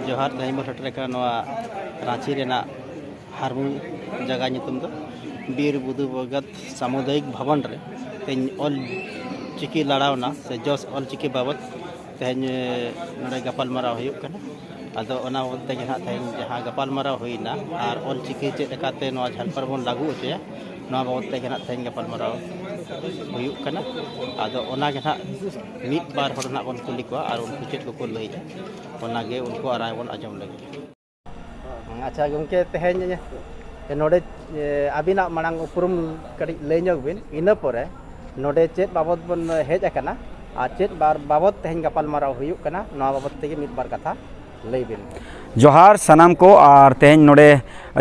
जोहार तेज बन सेटर रांची हारमू जगह नितुम दो बीर बुधु भगत सामुदायिक भवन रे तेज ऑल चिकी लड़ावना से जोस ऑल चिकी बाबत तेज नोडे गपालमाराव हुयुग कना आदो ओना बोलते हाँ तेज जहाँ गपालमाराव हुईना और ऑल चिकी चेक लेकाते नोआ झालपार बन लागू होचया नोआ बाबते हाँ तेज गपालमाराव हुयुग कना आदो ओना के हाँ मिद बार हर ना बन कुली को और उनको चेक को लइया ओना गे उनको आराय बन आजम लगे। अच्छा गमके तेज नोडे अबिना मांग उपरुम कड़ी लैनोग बिन इन परे नोडे चेत बाबत बन हेज अकना आ चेत बाबत तेज गपालमाराव हुयुग कना नोआ बाबत तेगे मिद बार कथा लई बिन। जोहार सनाम को और तेज नोडे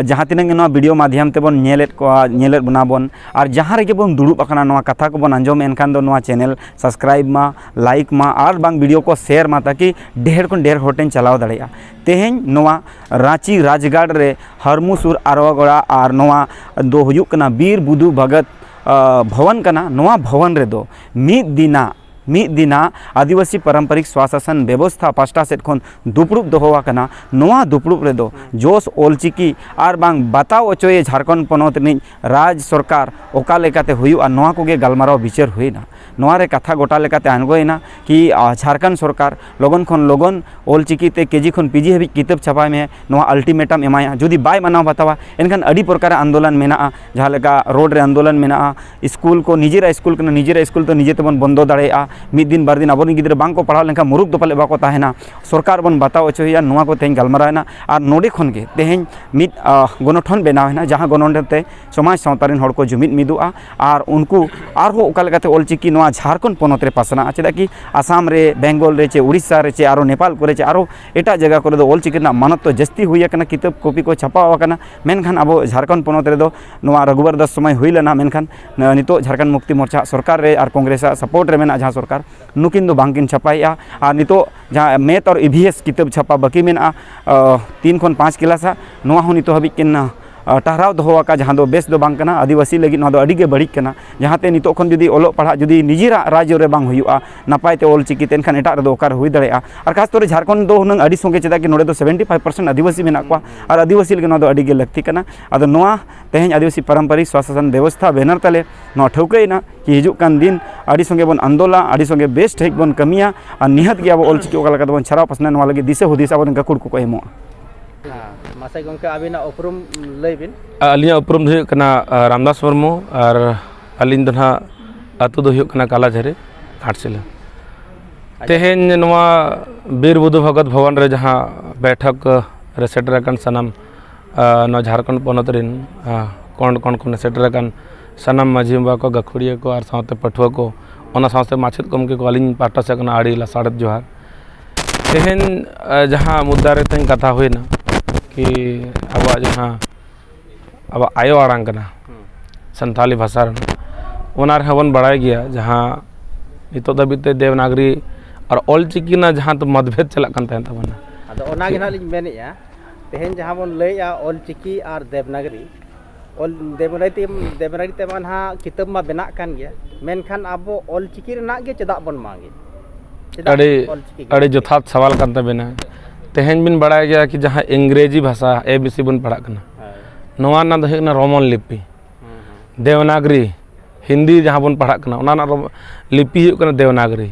जहाँ तीन वीडियो माध्यम ते बन नेलेत बना बन और जहाँ रेगे बन दुड़ुब अकना नोआ कथा को बन आंजम एनखान दो नोआ चैनल सब्सक्राइब मा लाइक मा और बांग वीडियो को शेयर मा ताकि ढेर खन ढेर होटें चलाव दाड़ेया। तेहें नोआ रांची राजगढ़ रे हरमू सुर आरवागोड़ा और नोआ दो हुयुग कना बीर बुधु भगत भवन कना नोआ भवन रे दो मिद दिना आदिवासी पारंपरिक स्वशासन व्यवस्था पास्टा सेट खन दुपड़ुब दोहोवाकना नोआ दुपड़ुब रे दो जोश ओलचिकी और बांग बताओ अचोये झारखंड पनत नि राज सरकार ओका लेकाते हुयुआ नोआ कोगे गलमाराव विचार हुईना नोआ रे कथा गोटा लेकाते आनगोयना कि झारखंड सरकार लगन खन लगन ओलचिकी ते केजी खन पीजी हबी किताब छापाय में नोआ अल्टीमेटम एमाया जुदी बाय मानाव बतावा एनखान अड़ी प्रकार आंदोलन मेना जहाँ लेका रोड रे आंदोलन मेना स्कूल को निजेरा स्कूल कना निजेरा स्कूल तो निजे तेबन बंदो दाड़ेया मिद दिन बार दिन अब गिद्रा बांग को पढ़ा लेखा मुरुख दो पाले बाको ताहेना सरकार बन बताओ अचोया नोआ को तेज गलमारावना और नोडे खन के तेज मिद गणठन बनावना जहाँ गणठनते समाज सावतारेन हड़ को जुमिद मिदुआ और उनको और ओका लेकाते ऑलचिकी नोआ झारखंड पनत रे पासना चेदा कि आसाम रे बेंगल रे चे उड़ीसा रे चे आरो नेपाल को चे आरो एटा जगह करे दो ऑलचिकी ना मानत तो जस्ती हुई अकना किताब कॉपी को छापाव अकना मेनखान अब झारखंड पनत रे दो नोआ रघुवर दास समय हुई लेना मेनखान नितो झारखंड मुक्ति मोर्चा सरकार रे और कांग्रेस सपोर्ट रे मेना जहाँ सरकार नुकिन दो बांकिन छापाया और नितो जहाँ मैथ और EVS किताब छापा बाकी मेना 3 खन 5 क्लासा नोआ हो नितो हबी किन टहराव दोहोवाका जहाँ दो बेस दो बांग कना आदिवासी लगी नोआ दो अड़ी गे बड़ी कना जहाँ ते नितो खन जुदी ओलो पढ़ा जुदी निजेरा राज्य रे बांग हुयुआ नापाय ते ऑलचिकी ते एनखान एटा रे दो ओकार हुई दाड़ेया और खास तौर झारखंड दो हुनंग अड़ी संगे चेदा कि नोडे दो 75% आदिवासी मेना को और आदिवासी लगी नोआ दो अड़ी गे लगती कना आदो नोआ तेहें आदिवासी पारंपरिक स्वशासन व्यवस्था बैनर तले नोआ ठौकैना कि हिजुग कान दिन अड़ी संगे बन आंदोलन अड़ी संगे बेस ठेक बन कमिया और निहत गया ऑलचिकी ओका लगा बन छाराव पासना नोआ लगे दिसे हुदिस अब गाकुड़ को एमो मासे गंके अबिना उपरुम लई बिन अलिया उपरुम हुयुग कना रामदास मुर्मू और अलिन दना अतु दो हुयुग कना कालाझारी घाटशिला तेहें नोआ बीर बुधु भगत भवन रे जहाँ बैठक रे सेटरकन सनम नोआ झारखंड पनत रिन कौन को सेटरकन सनम माझी बा को गखुड़िया को और साथे पठुआ को ओना साथे माछेद गमके को अलिन पाटा से कना आड़ी लासाड़त जोहार तेहें जहाँ मुद्दा रे तें कथा हुईना कि अब जहाँ अब आयो आड़ांग कना संथाली भाषा ओना रे बन बड़ाय गया जहाँ नितो दबिते देवनागरी और ऑलचिकी ना जहाँ तो मतभेद चला कन तहन तबना आदो ओना गे ना लिन मेनेया तेहें जहाँ बन लइया ऑलचिकी और देवनागरी ऑल देवनागरी ते मान हाँ किताब मा बेना कान गया मेनखान अब ऑलचिकी रेना गे चेदा बन मांगे अड़ी जथात सवाल करते बिना तेहें बिन बड़ाय गया कि जहाँ अंग्रेजी भाषा ABC बन पढ़ा करना नोआ ना दो ना रोमन लिपि देवनागरी हिंदी जहाँ बन पढ़ा करना ओना ना लिपि हुयुग कना देवनागरी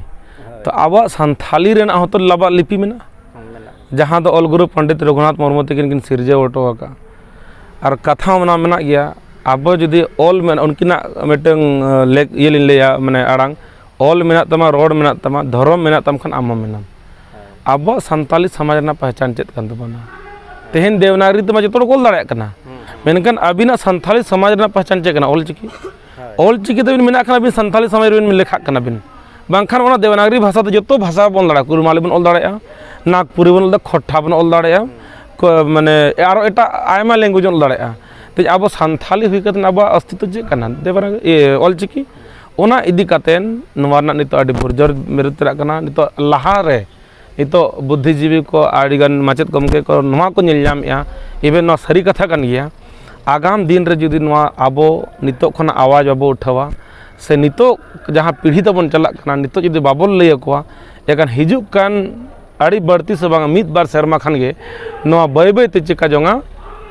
तो अब संथाली रेना हो तो लबा लिपि में जहाँ दो ऑल गुरु पंडित रघुनाथ मुर्मू तकिन सिरजे ओटो का और कथा मना मेना गया अब जुदी ऑल में उनकिना मिटंग ये लिन लेया माने आड़ांग ऑल मेना तमा रोड मेना तमा धर्म मेना तम खन आम मेना अब संताली समाज ना पहचान चेत कन तबना तेहें देवनागरी तमा जतो को दाड़े कना मेनकन अबिना संताली समाज ना पहचान चेत कना ऑलचिकी तो मेना कना बिन संताली समाज बिन लेखा कना बिन बांखान ओना देवनागरी भाषा तो जतो भाषा बन दाड़ा कुरुमाली बन ऑल दाड़ेया नागपुरी बन ऑल खोट्ठा बन ऑल दाड़ेया माने आरो एटा आयमा लैंग्वेज ऑल दाड़ेया ते अब संताली हुई कतन अब अस्तित्व जे कना देवनागरी ए ऑलचिकी ओना इदी कातेन नोआ ना नितो अडी बुरजर मेरुतरा कना नितो लाहा रे नितो बुद्धिजीवी को आड़ीगान माचेद गमके को नोआ को नेलजामेया इवेन नोआ सारी कथा कन गया आगाम दिन रे जुदी नोआ आबो नितो खन आवाज बाबो उठावा से नितो जहाँ पीढ़ी तबन चला कना नितो जुदी बाबो लय कोआ एकान हिजुग कान अड़ी बढ़ती से बांग मिद बार सेरमा खान गे नवा बाय बाय ते चिका जोंगा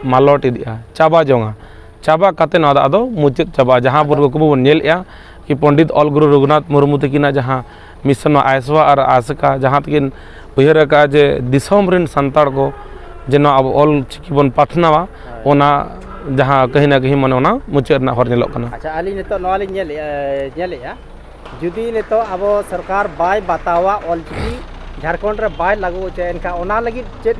मालट इदिया चाबा जोंगा चाबा काते नवा दा दो मुचाद चाबा जहां पर को बन नेलया कि पंडित ऑल गुरु रघुनाथ मुर्मू तकिना जहां मिशन आयसवा और आसका जहां तकिन उयहर का जे दिसोम रिन संताड़ को जेनो अब ऑल चिकी बन पाठनावा ओना जहां कहीं ना कहीं मन ओना मुचाद ना हर नेलोक कना। अच्छा अली नितो नवा लिन नेलेया जुदी नितो अब सरकार बाय बतावा ऑलचिकी झारखंड रे बाय लागू चे एनका ओना लगी चेत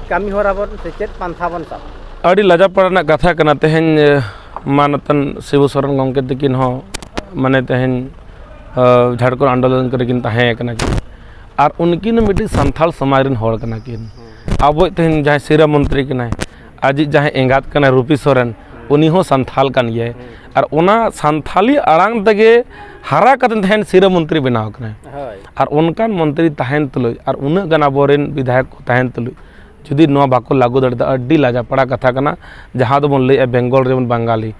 कामी होरा बन से चेत पंथा बन सब अड़ी लजा पड़ना कथा कना तेहन मानतन शिव सोरेन गंके तकिन हो माने तेहन झारखंड आंदोलन करेकिन ताहे कना कि और उनकिन मिटी संथाल समाज रन होड़ कना किन अब तेहन जहां सिरा मंत्री कना आज जहां एंगात कना रूपी सोरेन उनी हो संथाल कान गे और ओना संथाली आड़ांग तगे हारा कतन तेहन सिरा मंत्री बनाव कना और उनकान मंत्री ताहेन तुलु और उना गन अबोरेन विधायक को ताहेन तुलु जुदी नवा बाको लागू दड़ता अड्डी लाजा पड़ा कथा कना जहां दो बन ले बेंगल रे बंगाली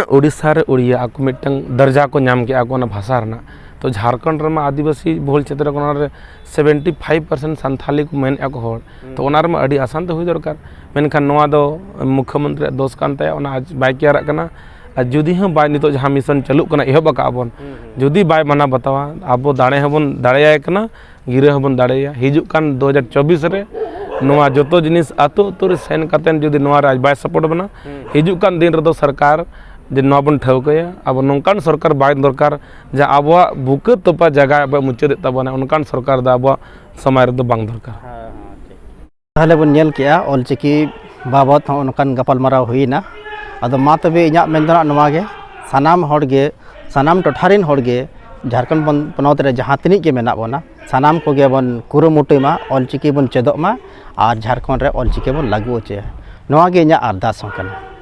उड़ीसा रे उड़िया आको मिटंग दर्जा को नाम के आको ना भाषा रना तो झारखंड रे आदिवासी बहुल क्षेत्र को रे 75% संथाली को मेन आको होड़ तो ओनार में अड्डी आसान तो हुई दरकार मेनखान नवा दो मुख्यमंत्री दोष कान ताया ओना आज बाय केयारा कना जुदी हम बाय नितो जहां मिशन चालू कना एहब का बन जुदी बाय मना बतावा आबो दाड़े हबन दाड़ेया कना गिरा हबन दाड़ेया हिजु कान 2024 रे नवा जोतो जिनिस आतो तोर सेन कातेन जुदी नवा राज बाय सपोर्ट बना हिजु कान दिन रे सरकार जे नवा बन ठौकया अब नोंकान सरकार बाय दरकार जे आबो बुके तोपा जगह अब मुचेद तबना उनकान सरकार दा आबो समय रे दो बांग दरकार ताहले बन नेल केया ऑलचिकी बाबत उनकान गपाल माराव हुईना अदो मा तबे इᱧᱟᱹᱜ मेनदना नवा गे सानाम होड़गे सानाम टोठारिन होड़गे झारखंड पनौत रे जहां तिनी के मेना बोना सानाम को गे बन कुरुमुटुमा ऑलचिकी बन चेदोमा और झारखंड रे ऑलचिकी बन लागू चे नवा गे इᱧᱟᱹᱜ अरदास होकना।